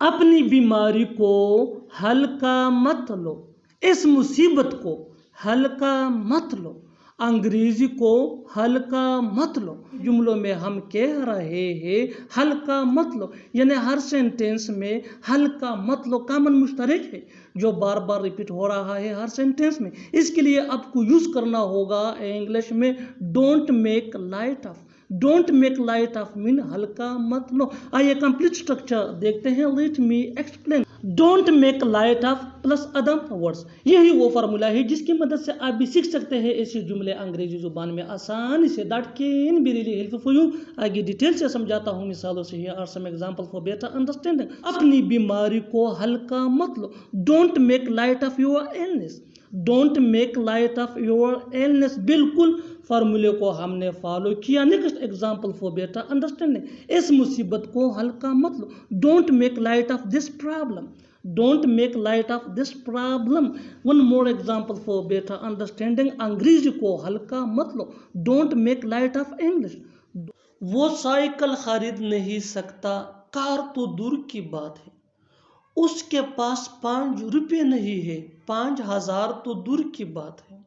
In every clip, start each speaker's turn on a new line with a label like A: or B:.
A: अपनी बीमारी को हल्का मत लो, इस मुसीबत को हल्का मत लो, अंग्रेजी को हल्का मत लो। जुमलों में हम कह रहे हैं हल्का मत लो, यानी हर सेंटेंस में हल्का मत लो कॉमन मुश्तरक है जो बार बार रिपीट हो रहा है हर सेंटेंस में। इसके लिए आपको यूज करना होगा इंग्लिश में don't make light of. Don't make light of mean हल्का मत लो। आइए कंप्लीट स्ट्रक्चर देखते हैं। Let me explain. Don't make light of plus other words, यही वो फार्मूला है जिसकी मदद से आप भी सीख सकते हैं ऐसे जुमले अंग्रेजी जुबान में आसानी से। That can be really helpful for you. आगे डिटेल से समझाता हूँ मिसालों से। Here are some example for better understanding. अपनी बीमारी को हल्का मत लो, don't make light of your illness. Don't make light of your illness, बिल्कुल फार्मूले को हमने फॉलो किया। Next example for better understanding, इस मुसीबत को हल्का मत लो, don't make light of this problem. Don't make light of this problem. One more example for better understanding, अंग्रेजी को हल्का मत लो, don't make light of English. वो साइकिल खरीद नहीं सकता, कार तो दूर की बात है। उसके पास 5 रुपये नहीं है, 5,000 तो दूर की बात है।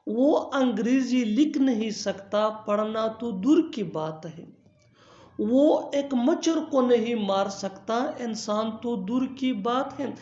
A: वो अंग्रेजी लिख नहीं सकता, पढ़ना तो दूर की बात है। वो एक मच्छर को नहीं मार सकता, इंसान तो दूर की बात है।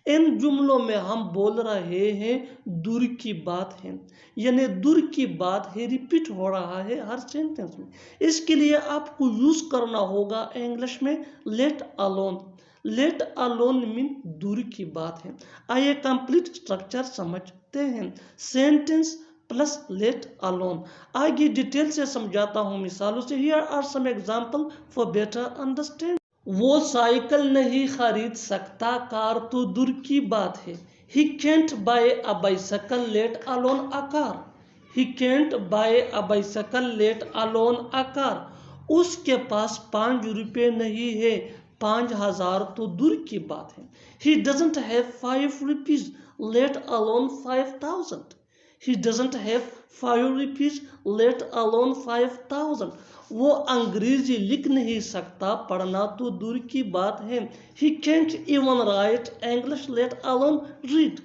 A: इन जुमलों में हम बोल रहे हैं दूर की बात है, यानी दूर की बात है रिपीट हो रहा है हर सेंटेंस में। इसके लिए आपको यूज करना होगा इंग्लिश में let alone. Let alone mean दूर की बात है। आइए कंप्लीट स्ट्रक्चर समझते हैं। Sentence plus let alone. आगे डिटेल से समझाता हूं मिसालों से। Here are some example for better understand. वो साइकिल नहीं खरीद सकता, कार तो दूर की बात है। He can't buy a bicycle let alone a car. He can't buy a bicycle let alone a car. उसके पास 5 रुपये नहीं है, 5,000 तो दूर की बात है। He doesn't have 5 rupees let alone 5,000। He doesn't have 5 rupees let alone 5,000। वो अंग्रेजी लिख नहीं सकता, पढ़ना तो दूर की बात है। He can't even write English let alone read।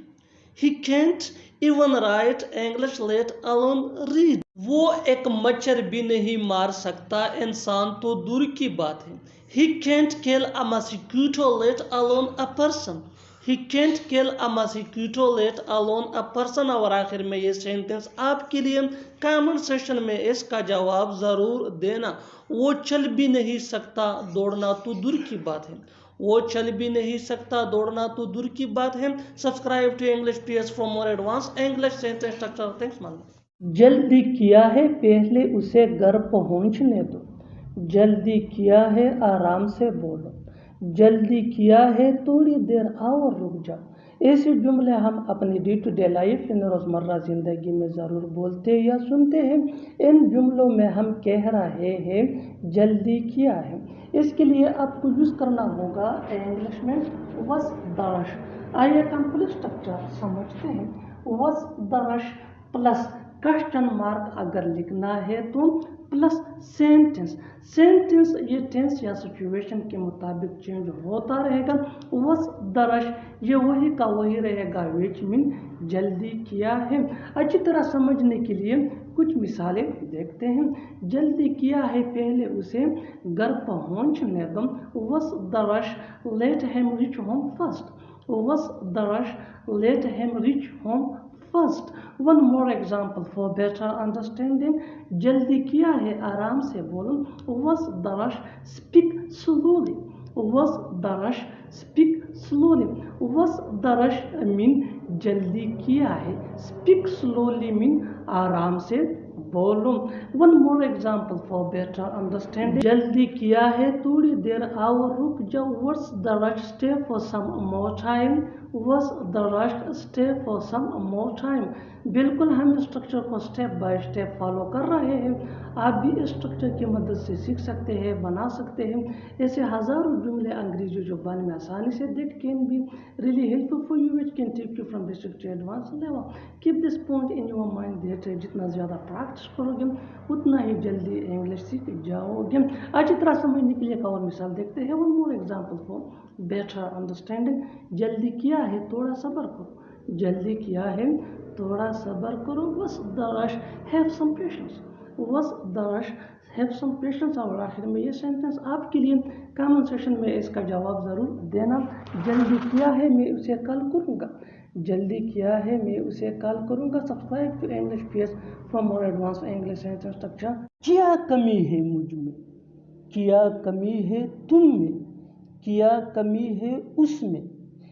A: He can't even write English let alone read। वो एक मच्छर भी नहीं मार सकता, इंसान तो दूर की बात है। He can't kill a mosquito let alone a person। He can't kill a mosquito let alone a person। और आखिर में ये सेंटेंस आपके लिए कमेंट सेक्शन में इसका जवाब जरूर देना। वो चल भी नहीं सकता, दौड़ना तो दूर की बात है। वो चल भी नहीं सकता, दौड़ना तो दूर की बात है। Subscribe to English TS for more advance English sentence structure. Thanks man. जल्दी किया है, पहले उसे घर पहुंचने दो। जल्दी किया है, आराम से बोलो। जल्दी किया है, थोड़ी देर आओ और रुक जाओ। ऐसे जुमले हम अपनी डे टू डे लाइफ यानी रोज़मर्रा ज़िंदगी में ज़रूर बोलते या सुनते हैं। इन जुमलों में हम कह रहे हैं जल्दी किया है। इसके लिए आपको यूज़ करना होगा इंग्लिश में वस द रश। आइए कंप्लीट स्ट्रक्चर समझते हैं। वस the rush plus question mark अगर लिखना है तो प्लस सेंटेंस। सेंटेंस ये टेंस या सिचुएशन के मुताबिक चेंज होता रहेगा। वस द रश ये वही का वही रहेगा विच मीन जल्दी किया है। अच्छी तरह समझने के लिए कुछ मिसालें देखते हैं। जल्दी किया है, पहले उसे घर पहुंचने दो। Was the rush let him reach home first. Was the rush let him reach home first. One more example for better understanding. जल्दी किया है, आराम से बोलो। Was the rush speak slowly. Was the rush speak slowly. Was the rush mean जल्दी किया है, speak slowly mean आराम से बोलो। One more example for better understanding. जल्दी किया है, थोड़ी देर आओ रुक जाओ। Was the rush stay for some more time. Was the rush stay for some more time. बिल्कुल हम स्ट्रक्चर को स्टेप बाय स्टेप फॉलो कर रहे हैं। आप भी इस स्ट्रक्चर की मदद से सीख सकते हैं, बना सकते हैं। ऐसे हज़ारों जुमले अंग्रेजी जुबान में आसानी से that can be really helpful for you, which can take you from basic to advance level. Keep this point in your mind that जितना ज़्यादा प्रैक्टिस प्रैक्टिस करोगे उतना ही जल्दी इंग्लिश सीख जाओगे। अच्छी तरह समझने के लिए एक और मिसाल देखते हैं। One more example for better understanding. जल्दी किया है थोड़ा सब्र करो, जल्दी किया है थोड़ा सब्र करो। Was the rush have some patience, was the rush have some patience. और आखिर में ये सेंटेंस आपके लिए कमेंट सेक्शन में इसका जवाब ज़रूर देना। जल्दी किया है मैं उसे कल करूँगा, जल्दी किया है मैं उसे कल करूँगा। Subscribe to English PS for more advance English sentence structure. क्या कमी है मुझ में, क्या कमी है तुम में, क्या कमी है उसमें।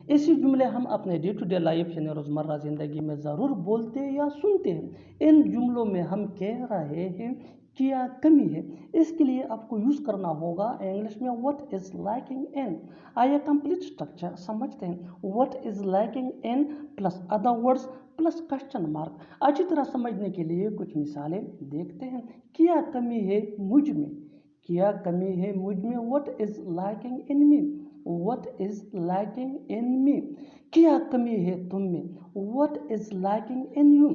A: ऐसे जुमले हम अपने डे टू डे लाइफ यानी रोज़मर्रा ज़िंदगी में ज़रूर बोलते या सुनते हैं। इन जुमलों में हम कह रहे हैं क्या कमी है, इसके लिए आपको यूज़ करना होगा इंग्लिश में व्हाट इज़ लैकिंग इन। आइए कंप्लीट स्ट्रक्चर समझते हैं। What is lacking in plus other words plus question mark. अच्छी तरह समझने के लिए कुछ मिसालें देखते हैं। क्या कमी है मुझ में, क्या कमी है मुझ में। What is lacking in me, what is lacking in me. क्या कमी है तुम में, what is lacking in you,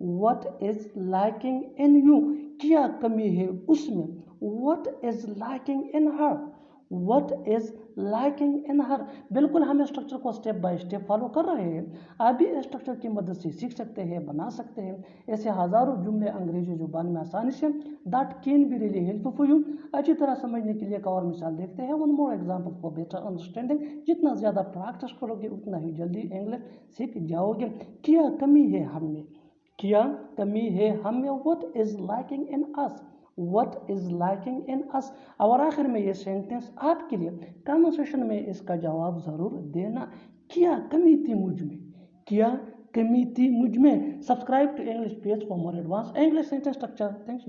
A: what is lacking in you. क्या कमी है उसमें, what is lacking in her, what is lacking in her. बिल्कुल हम स्ट्रक्चर को स्टेप बाय स्टेप फॉलो कर रहे हैं। आप भी स्ट्रक्चर की मदद से सीख सकते हैं, बना सकते हैं ऐसे हज़ारों जुमले अंग्रेजी जुबान में आसानी से। That can be really helpful for you. अच्छी तरह समझने के लिए एक और मिसाल देखते हैं। One more example for better understanding. जितना ज़्यादा प्रैक्टिस करोगे उतना ही जल्दी इंग्लिश सीख जाओगे। क्या कमी है हम में, क्या कमी है हम में। What is lacking in us, what is lacking in us. और आखिर में ये सेंटेंस आपके लिए कमेंट सेक्शन में इसका जवाब ज़रूर देना। क्या कमी थी मुझ में, क्या कमी थी मुझ में। Subscribe to English PS for more advance English sentence structure. Thanks.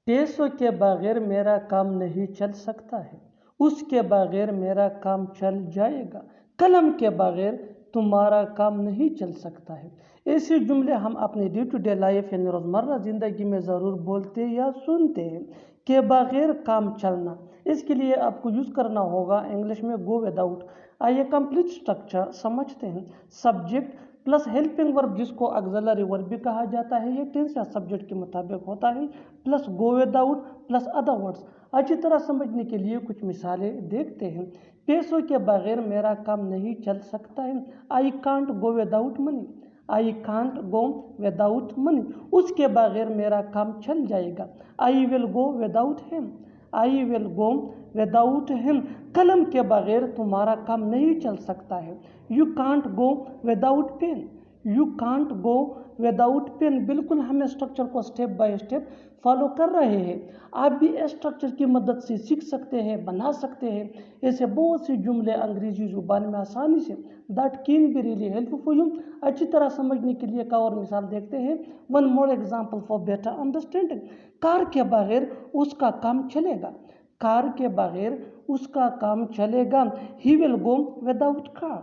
A: पैसों के बगैर मेरा काम नहीं चल सकता है, उसके बगैर मेरा काम चल जाएगा। कलम के बगैर तुम्हारा काम नहीं चल सकता है। ऐसे जुमले हम अपने डे टू डे लाइफ यानी रोज़मर्रा ज़िंदगी में ज़रूर बोलते या सुनते हैं। के बगैर काम चलना, इसके लिए आपको यूज़ करना होगा इंग्लिश में गो विदाउट। आइए कंप्लीट स्ट्रक्चर समझते हैं। सब्जेक्ट प्लस हेल्पिंग वर्ब जिसको ऑक्सिलरी वर्ब भी कहा जाता है, ये टेंस या सब्जेक्ट के मुताबिक होता है, plus go without plus other words. अच्छी तरह समझने के लिए कुछ मिसालें देखते हैं। पैसों के बगैर मेरा काम नहीं चल सकता है। I can't go without money, I can't go without money. उसके बगैर मेरा काम चल जाएगा। I will go without him, I will go without him. कलम के बगैर तुम्हारा काम नहीं चल सकता है। You can't go without pen, you can't go without pen. बिल्कुल हम स्ट्रक्चर को स्टेप बाय स्टेप फॉलो कर रहे हैं। आप भी स्ट्रक्चर की मदद से सीख सकते हैं, बना सकते हैं ऐसे बहुत से जुमले अंग्रेजी जुबान में आसानी से। That can be really helpful for you. अच्छी तरह समझने के लिए एक और मिसाल देखते हैं। One more example for better understanding. Car के बगैर उसका काम चलेगा, कार के बगैर उसका काम चलेगा। He will go without car,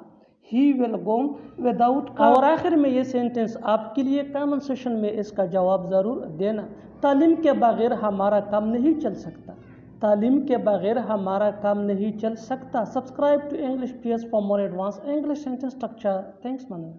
A: he will go without car. और आखिर में ये सेंटेंस आपके लिए कमेंट सेक्शन में इसका जवाब ज़रूर देना। तालीम के बगैर हमारा काम नहीं चल सकता, तालीम के बगैर हमारा काम नहीं चल सकता। Subscribe to English PS for more advance English sentence structure. Thanks man.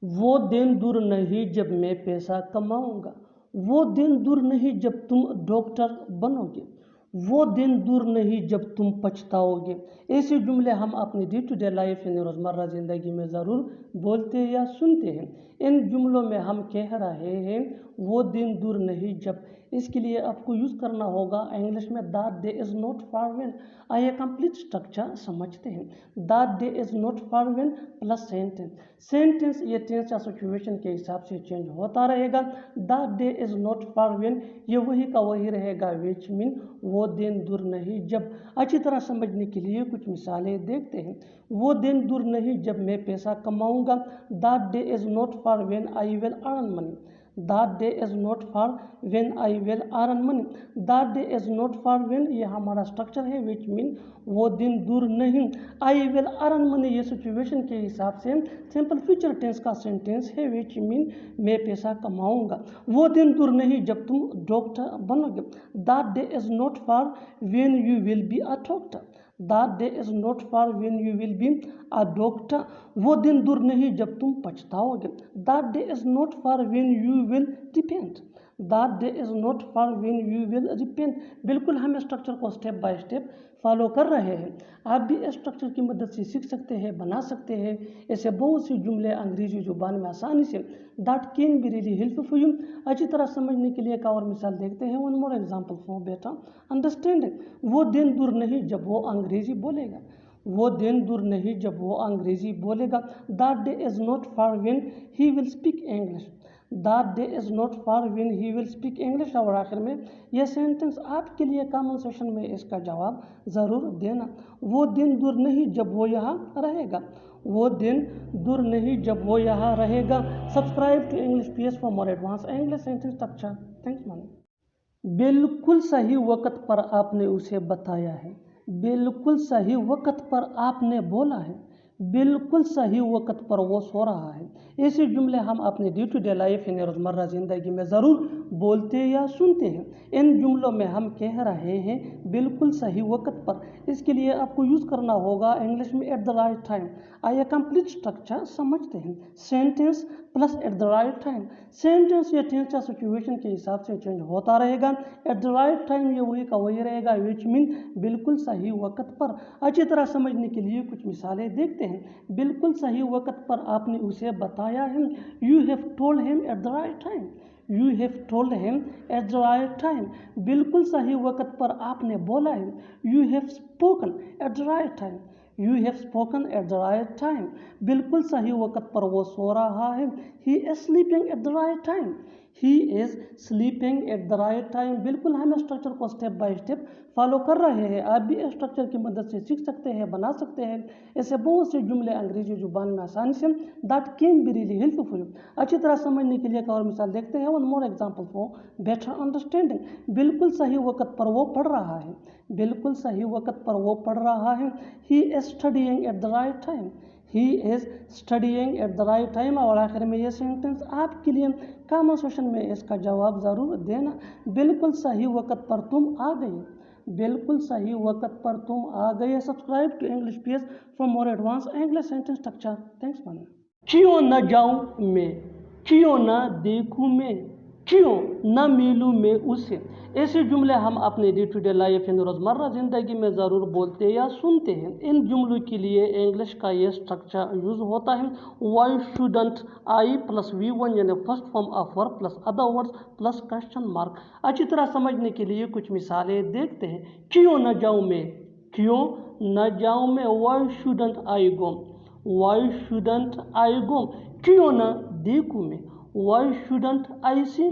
A: वो दिन दूर नहीं जब मैं पैसा कमाऊंगा, वो दिन दूर नहीं जब तुम डॉक्टर बनोगे, वो दिन दूर नहीं जब तुम पछताओगे। ऐसे जुमले हम अपनी डे टू डे लाइफ यानी रोज़मर्रा ज़िंदगी में ज़रूर बोलते या सुनते हैं। इन जुमलों में हम कह रहे हैं वो दिन दूर नहीं जब, इसके लिए आपको यूज़ करना होगा इंग्लिश में that day is not far when. आइए कंप्लीट स्ट्रक्चर समझते हैं। That day is not far when plus sentence. Sentence ये टेंस या सिचुएशन के हिसाब से चेंज होता रहेगा। That day is not far when ये वही का वही रहेगा, विच मीन वो दिन दूर नहीं जब। अच्छी तरह समझने के लिए कुछ मिसालें देखते हैं। वो दिन दूर नहीं जब मैं पैसा कमाऊंगा। That day is not far when I will earn money, that day is not far when I will earn money. That day is not far when ये हमारा स्ट्रक्चर है, विच मीन वो दिन दूर नहीं। आई विल अर्न मनी ये situation के हिसाब से सिंपल फ्यूचर टेंस का सेंटेंस है, विच मीन मैं पैसा कमाऊंगा। वो दिन दूर नहीं जब तुम डॉक्टर बनोगे। That day is not far when you will be a doctor, that day is not far when you will be a doctor. वो दिन दूर नहीं जब तुम पछताओगे। That day is not far when you will repent, that day is not far when you will repent. बिल्कुल हम structure को स्टेप बाय स्टेप फॉलो कर रहे हैं। आप भी इस स्ट्रक्चर की मदद से सीख सकते हैं, बना सकते हैं ऐसे बहुत से जुमले अंग्रेजी जुबान में आसानी से। That can be really helpful for you. अच्छी तरह समझने के लिए एक और मिसाल देखते हैं। One more example for better understanding. वो दिन दूर नहीं जब वो अंग्रेजी बोलेगा। वो दिन दूर नहीं जब वो अंग्रेजी बोलेगा। That day is not far when he will speak English. That day is not far when he will speak English. और आखिर में यह सेंटेंस आपके लिए कमेंट सेक्शन में इसका जवाब ज़रूर देना। वो दिन दूर नहीं जब वो यहाँ रहेगा। वो दिन दूर नहीं जब वो यहाँ रहेगा। Subscribe to English PS for more advance English sentence structure. Thanks man. बिल्कुल सही वक्त पर आपने उसे बताया है। बिल्कुल सही वक्त पर आपने बोला है। बिल्कुल सही वक्त पर वो सो रहा है। ऐसे जुमले हम अपने डे टू डे लाइफ यानी रोज़मर्रा ज़िंदगी में ज़रूर बोलते या सुनते हैं। इन जुमलों में हम कह रहे हैं बिल्कुल सही वक्त पर। इसके लिए आपको यूज़ करना होगा इंग्लिश में एट द राइट टाइम। आइए कंप्लीट स्ट्रक्चर समझते हैं। Sentence plus at the right time. Sentence या टेंस या सिचुएशन के हिसाब से चेंज होता रहेगा। एट द राइट टाइम ये वही का वही रहेगा, विच मीन बिल्कुल सही वक्त पर। अच्छी तरह समझने के लिए कुछ मिसालें देखते हैं। बिल्कुल सही वक्त पर आपने उसे बताया है। You have told him at the right time. You have told him at the right time. बिल्कुल सही वक्त पर आपने बोला है। You have spoken at the right time. You have spoken at the right time. बिल्कुल सही वक्त पर वो सो रहा है। He is sleeping at the right time. He is sleeping at the right time. बिल्कुल हम स्ट्रक्चर को स्टेप बाय स्टेप फॉलो कर रहे हैं। आप भी स्ट्रक्चर की मदद से सीख सकते हैं, बना सकते हैं ऐसे बहुत से जुमले अंग्रेजी जुबान में आसानी से। That can be really helpful for you. अच्छी तरह समझने के लिए एक और मिसाल देखते हैं। One more example for better understanding. बिल्कुल सही वक्त पर वो पढ़ रहा है। बिल्कुल सही वक्त पर वो पढ़ रहा है। He is studying at the right time. He is studying at the right time. और आखिर में ये सेंटेंस आपके लिए कमेंट सेक्शन में इसका जवाब ज़रूर देना। बिल्कुल सही वक्त पर तुम आ गए। बिल्कुल सही वक्त पर तुम आ गए। Subscribe to English PS for more advance English sentence structure. Thanks man. क्यों न जाऊं मैं, क्यों न देखूं मैं, क्यों न मिलूं मैं उससे। ऐसे जुमले हम अपने डे टू डे लाइफ यानी रोज़मर्रा ज़िंदगी में ज़रूर बोलते या सुनते हैं। इन जुमलों के लिए इंग्लिश का ये स्ट्रक्चर यूज़ होता है। वाई शुडंट आई प्लस V1 यानी first form of verb plus other words plus question mark. अच्छी तरह समझने के लिए कुछ मिसालें देखते हैं। क्यों न जाऊँ मैं, क्यों न जाऊँ मैं। Why shouldn't I go. Why shouldn't I go. क्यों न देखूँ मैं। Why shouldn't I see.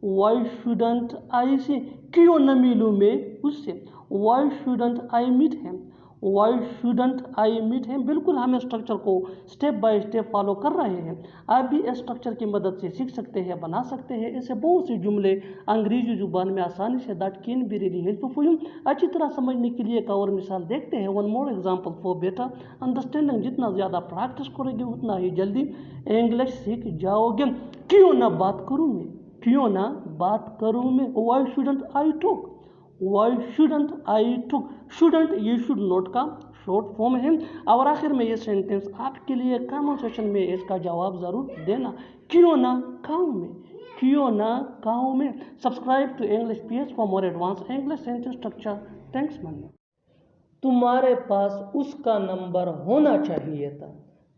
A: Why shouldn't I see. क्यों न मिलूँ मैं उससे। Why shouldn't I meet him. Why shouldn't I meet him. बिल्कुल हम स्ट्रक्चर को स्टेप बाय स्टेप फॉलो कर रहे हैं। आप भी स्ट्रक्चर की मदद से सीख सकते हैं, बना सकते हैं ऐसे बहुत से जुमले अंग्रेजी जुबान में आसानी से। That can be really helpful for you. अच्छी तरह समझने के लिए एक और मिसाल देखते हैं। One more example for better understanding. जितना ज़्यादा प्रैक्टिस करोगे उतना ही जल्दी इंग्लिश सीख जाओगे। क्यों ना बात करूँ मैं, क्यों ना बात करूँ मैं। Why shouldn't I talk. Why shouldn't I talk. Shouldn't ये शुड नॉट का शॉर्ट फॉर्म है। और आखिर में ये सेंटेंस आपके लिए कमेंट सेक्शन में इसका जवाब ज़रूर देना। क्यों ना खाऊं मैं, क्यों ना खाऊं मैं। Subscribe to English PS for more advance English sentence structure. Thanks man. तुम्हारे पास उसका नंबर होना चाहिए था।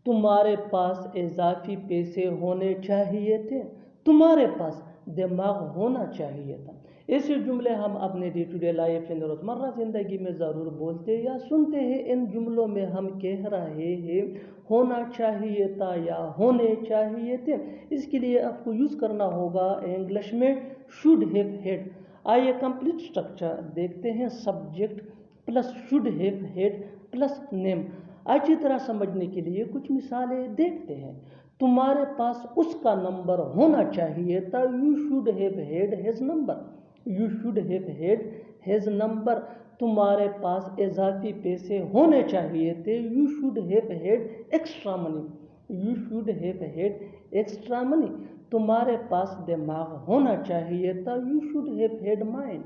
A: तुम्हारे पास इजाफी पैसे होने चाहिए थे। तुम्हारे पास दिमाग होना चाहिए था। ऐसे जुमले हम अपने डे टू डे लाइफ यानी रोज़मर्रा ज़िंदगी में ज़रूर बोलते या सुनते हैं। इन जुमलों में हम कह रहे हैं होना चाहिए था या होने चाहिए थे। इसके लिए आपको यूज़ करना होगा इंग्लिश में शुड हैव हैड। आइए कंप्लीट स्ट्रक्चर देखते हैं। Subject plus should have had plus name. अच्छी तरह समझने के लिए कुछ मिसालें देखते हैं। तुम्हारे पास उसका नंबर होना चाहिए था। You should have had his number. You should have had his number. तुम्हारे पास इजाफी पैसे होने चाहिए थे। You should have had extra money. You should have had extra money. तुम्हारे पास दिमाग होना चाहिए था। You should have had mind.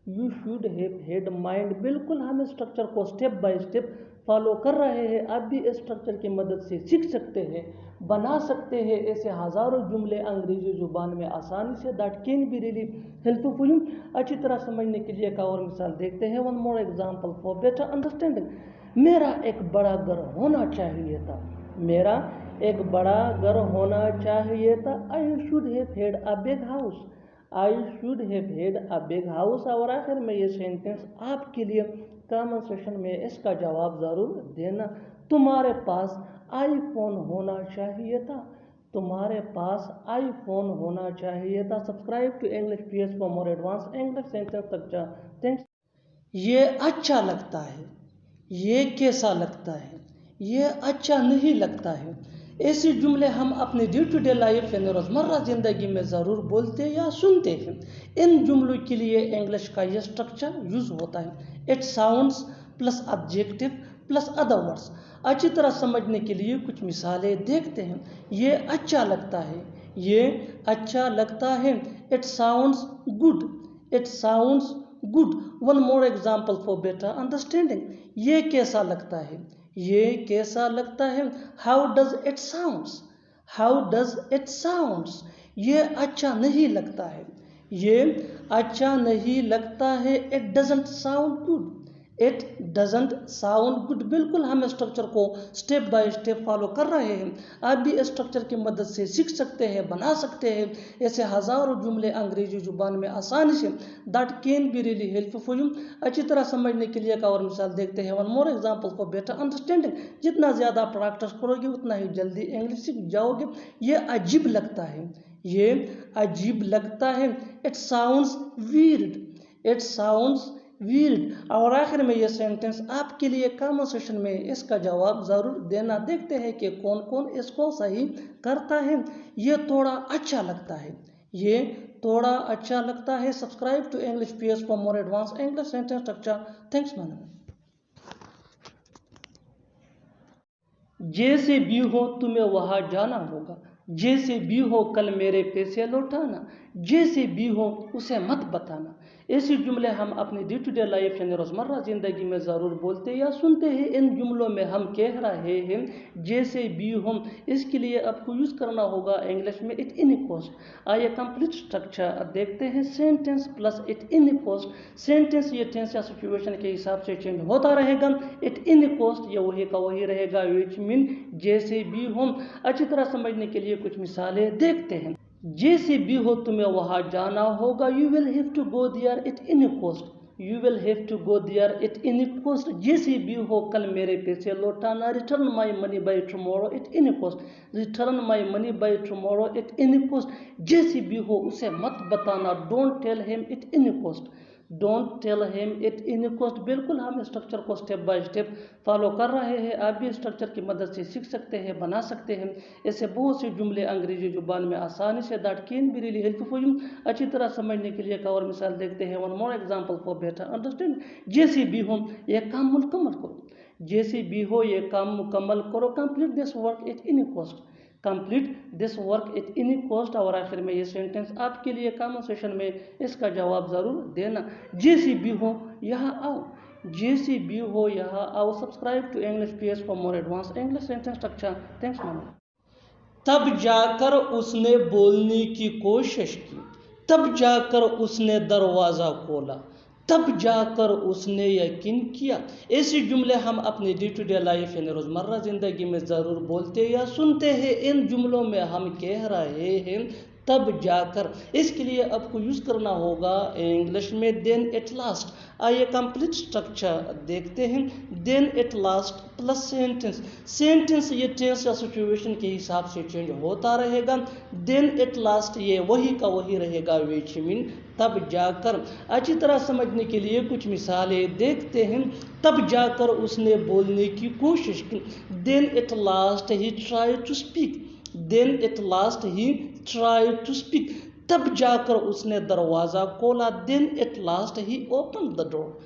A: You should have had mind. बिल्कुल हम स्ट्रक्चर को स्टेप बाय स्टेप फॉलो कर रहे हैं। आप भी इस स्ट्रक्चर की मदद से सीख सकते हैं, बना सकते हैं ऐसे हज़ारों जुमले अंग्रेजी ज़ुबान में आसानी से। That can be really helpful for you. अच्छी तरह समझने के लिए एक और मिसाल देखते हैं। One more example for better understanding. मेरा एक बड़ा घर होना चाहिए था। मेरा एक बड़ा घर होना चाहिए था। I should have had a big house. I should have had a big house. और आखिर में ये सेंटेंस आपके लिए कमेंट सेक्शन में इसका जवाब ज़रूर देना। तुम्हारे पास आईफोन होना चाहिए था। तुम्हारे पास आईफोन होना चाहिए था। Subscribe to English PS for more advance English sentence structure. Thanks. ये अच्छा लगता है, ये कैसा लगता है, ये अच्छा नहीं लगता है। ऐसे जुमले हम अपने डे टू डे लाइफ यानी रोज़मर्रा ज़िंदगी में ज़रूर बोलते या सुनते हैं। इन जुमलों के लिए इंग्लिश का यह स्ट्रक्चर यूज़ होता है। It sounds plus objective plus other words. अच्छी तरह समझने के लिए कुछ मिसालें देखते हैं। ये अच्छा लगता है, ये अच्छा लगता है। It sounds good, it sounds good. One more example for better understanding. ये कैसा लगता है, ये कैसा लगता है। How does it sounds, how does it sounds. ये अच्छा नहीं लगता है, ये अच्छा नहीं लगता है। It doesn't sound good, it doesn't sound good. बिल्कुल हम स्ट्रक्चर को स्टेप बाय स्टेप फॉलो कर रहे हैं। आप भी स्ट्रक्चर की मदद से सीख सकते हैं, बना सकते हैं ऐसे हज़ारों जुमले अंग्रेजी ज़ुबान में आसानी से। That can be really helpful for you. अच्छी तरह समझने के लिए एक और मिसाल देखते हैं। One more example for better understanding. जितना ज़्यादा प्रैक्टिस करोगे उतना ही जल्दी इंग्लिश सीख जाओगे। ये अजीब लगता है, ये अजीब लगता है। It sounds weird, it sounds weird. और आखिर में ये सेंटेंस आपके लिए कमेंट सेक्शन में इसका जवाब ज़रूर देना। देखते हैं कि कौन कौन इसको सही करता है। ये थोड़ा अच्छा लगता है, ये थोड़ा अच्छा लगता है। Subscribe to English PS for more advance English sentence structure. Thanks man. जैसे भी हो तुम्हें वहाँ जाना होगा। जैसे भी हो कल मेरे पैसे लौटाना। जैसे भी हो उसे मत बताना। ऐसे जुमले हम अपनी डे टू डे लाइफ यानी रोज़मर्रा ज़िंदगी में ज़रूर बोलते या सुनते हैं। इन जुमलों में हम कह रहे हैं जैसे भी हो। इसके लिए आपको यूज़ करना होगा इंग्लिश में इट इन कोस्ट। आइए कंप्लीट स्ट्रक्चर देखते हैं। Sentence plus at any cost. Sentence ये टेंस या सिचुएशन के हिसाब से चेंज होता रहेगा। इट इन कोस्ट ये वही का वही रहेगा, विच मीन जैसे भी हो। अच्छी तरह समझने के लिए कुछ मिसालें देखते हैं। जैसे भी हो तुम्हें वहाँ जाना होगा। You will have to go there at any cost, you will have to go there at any cost. जैसे भी हो कल मेरे पैसे लौटाना। Return my money by tomorrow at any cost, return my money by tomorrow at any cost. जैसे भी हो उसे मत बताना। Don't tell him at any cost, don't tell him at any cost. बिल्कुल हम स्ट्रक्चर को स्टेप बाय स्टेप फॉलो कर रहे हैं। आप भी स्ट्रक्चर की मदद से सीख सकते हैं, बना सकते हैं ऐसे बहुत से जुमले अंग्रेजी ज़ुबान में आसानी से। That can be really helpful for you. अच्छी तरह समझने के लिए एक और मिसाल देखते हैं। One more example for better understand. जैसे भी हो यह काम मुकम्मल करो। जैसे भी हो यह काम मुकम्मल करो। Complete this work at any cost, complete this work at any cost. और आखिर में ये सेंटेंस आपके लिए कमेंट सेक्शन में इसका जवाब ज़रूर देना। जैसे भी हो यहाँ आओ, जैसे भी हो यहाँ आओ। Subscribe to English PS for more advance English sentence structure. Thanks ma'am. तब जाकर उसने बोलने की कोशिश की, तब जाकर उसने दरवाज़ा खोला, तब जाकर उसने यकीन किया। ऐसे जुमले हम अपने डे टू डे लाइफ यानी रोज़मर्रा ज़िंदगी में ज़रूर बोलते या सुनते हैं। इन जुमलों में हम कह रहे हैं तब जाकर। इसके लिए आपको यूज़ करना होगा इंग्लिश में देन एट लास्ट। आइए कंप्लीट स्ट्रक्चर देखते हैं। Then at last plus sentence. Sentence ये टेंस या सिचुएशन के हिसाब से चेंज होता रहेगा। देन एट लास्ट ये वही का वही रहेगा, विच मीन तब जाकर। अच्छी तरह समझने के लिए कुछ मिसालें देखते हैं। तब जाकर उसने बोलने की कोशिश की। Then at last he try to speak, then at last he try to speak. तब जाकर उसने दरवाज़ा खोला। Then at last he open the door,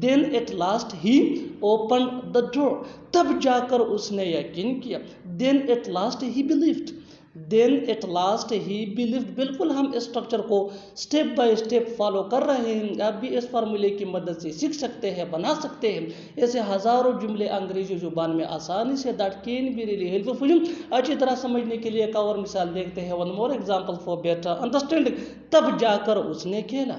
A: then at last he open the door. तब जाकर उसने यकीन किया। Then at last he believed, then at last he believed. بالکل ہم اس اسٹرکچر کو اسٹیپ بائی اسٹیپ فالو کر رہے ہیں. آپ بھی اس فارمولے کی مدد سے سیکھ سکتے ہیں, بنا سکتے ہیں. ایسے ہزاروں جملے انگریزی زبان میں آسانی سے that can be really helpful for you. اچھی طرح سمجھنے کے لیے ایک اور مثال دیکھتے ہیں. one more example for better understanding. تب جا کر اس نے کھیلا,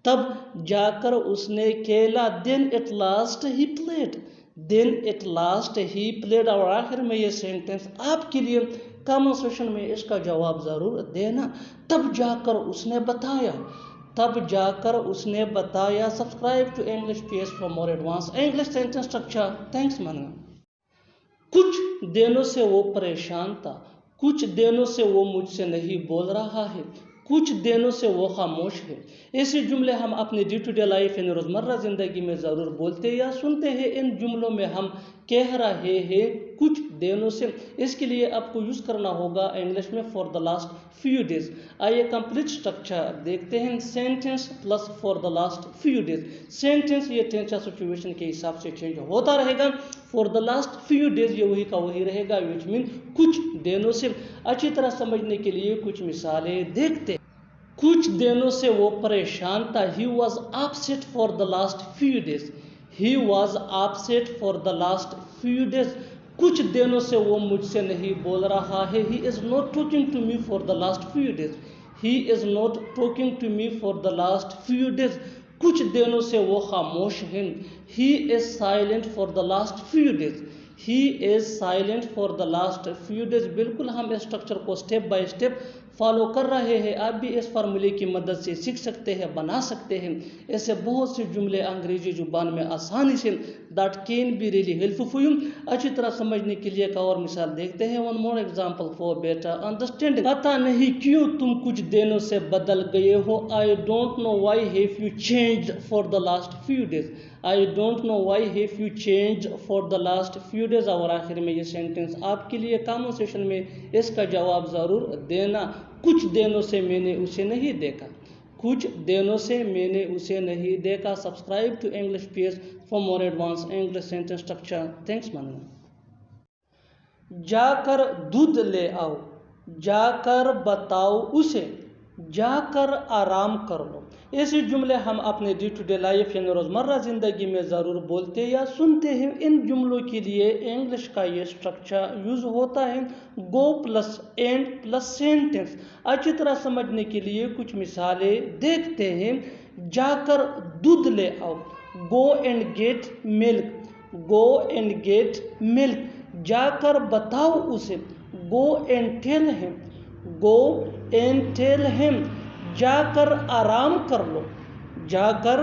A: تب جا کر اس نے کھیلا. then at last he played. then at last he played. اور آخر میں یہ سینٹنس آپ کے لیے کامن سیشن میں اس کا جواب ضرور دینا. تب جا کر اس نے بتایا, تب جا کر اس نے بتایا. Subscribe to English PS for more advance English sentence structure. Thanks man. کچھ دنوں سے وہ پریشان تھا, کچھ دنوں سے وہ مجھ سے نہیں بول رہا ہے, کچھ دنوں سے وہ خاموش ہے. ایسے جملے ہم اپنی ڈے ٹو ڈے لائف یعنی روزمرہ زندگی میں ضرور بولتے یا سنتے ہیں. ان جملوں میں ہم کہہ رہے ہیں کچھ دنوں سے. اس کے لیے آپ کو یوز کرنا ہوگا انگلش میں for the last few days. آئیے کمپلیٹ اسٹرکچر دیکھتے ہیں. Sentence plus for the last few days. Sentence یہ ٹینس یا سچویشن کے حساب سے چینج ہوتا رہے گا. For the last few days یہ وہی کا وہی رہے گا, وچ مین کچھ دنوں سے. اچھی طرح سمجھنے کے لیے کچھ مثالیں دیکھتے. کچھ دنوں سے وہ پریشان تھا. He was upset for the last few days. He was upset for the last few days. کچھ دنوں سے وہ مجھ سے نہیں بول رہا ہے. He is not talking to me for the last few days. He is not talking to me for the last few days. کچھ دنوں سے وہ خاموش ہیں. He is silent for the last few days. He is silent for the last few days. بالکل ہم اس structure کو اسٹیپ بائی اسٹیپ فالو کر رہے ہیں. آپ بھی اس فارمولے کی مدد سے سیکھ سکتے ہیں, بنا سکتے ہیں. ایسے بہت سے جملے انگریزی زبان میں آسانی سے that can be really helpful for you. اچھی طرح سمجھنے کے لیے ایک اور مثال دیکھتے ہیں. one more example for better understanding. پتہ نہیں کیوں تم کچھ دنوں سے بدل گئے ہو. I don't know why have you changed for the last few days. I don't know why have you changed for the last few days. اور آخر میں یہ سینٹنس آپ کے لیے کامن سیشن میں اس کا جواب ضرور دینا. کچھ دنوں سے میں نے اسے نہیں دیکھا, کچھ دنوں سے میں نے اسے نہیں دیکھا. Subscribe to English PS for more advance English sentence structure. Thanks man. جا کر دودھ لے آؤ, جا کر بتاؤ اسے, جا کر آرام کر لو. ایسے جملے ہم اپنے ڈے ٹو ڈے لائف یعنی روزمرہ زندگی میں ضرور بولتے یا سنتے ہیں. ان جملوں کے لیے انگلش کا یہ اسٹرکچر یوز ہوتا ہے گو پلس اینڈ پلس سینٹینس. اچھی طرح سمجھنے کے لیے کچھ مثالیں دیکھتے ہیں. جا کر دودھ لے آؤ, go and get milk, go and get milk. جا کر بتاؤ اسے, گو اینڈ ٹیل ہم, گو اینڈ ٹیل ہم. جا کر آرام کر لو, جا کر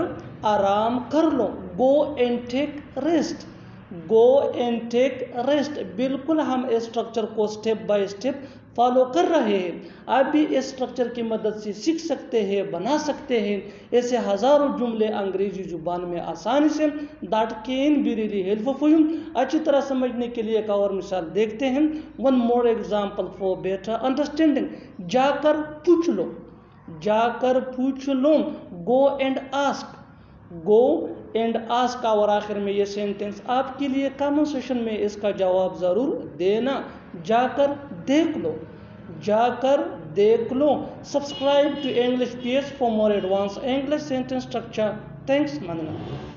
A: آرام کر لو. Go and take rest, go and take rest. بالکل ہم اس اسٹرکچر کو اسٹیپ بائی اسٹیپ فالو کر رہے ہیں. آپ بھی اس اسٹرکچر کی مدد سے سیکھ سکتے ہیں, بنا سکتے ہیں. ایسے ہزاروں جملے انگریزی زبان میں آسانی سے that can be really helpful for you. اچھی طرح سمجھنے کے لیے ایک اور مثال دیکھتے ہیں. one more example for better understanding. جا کر پوچھ لو, جا کر پوچھ لو. Go and ask, go and ask. اور آخر میں یہ سینٹینس آپ کے لیے کامن سیشن میں اس کا جواب ضرور دینا. جا کر دیکھ لو, جا کر دیکھ لو. Subscribe to English PS for more advance English sentence structure. Thanks ماننا.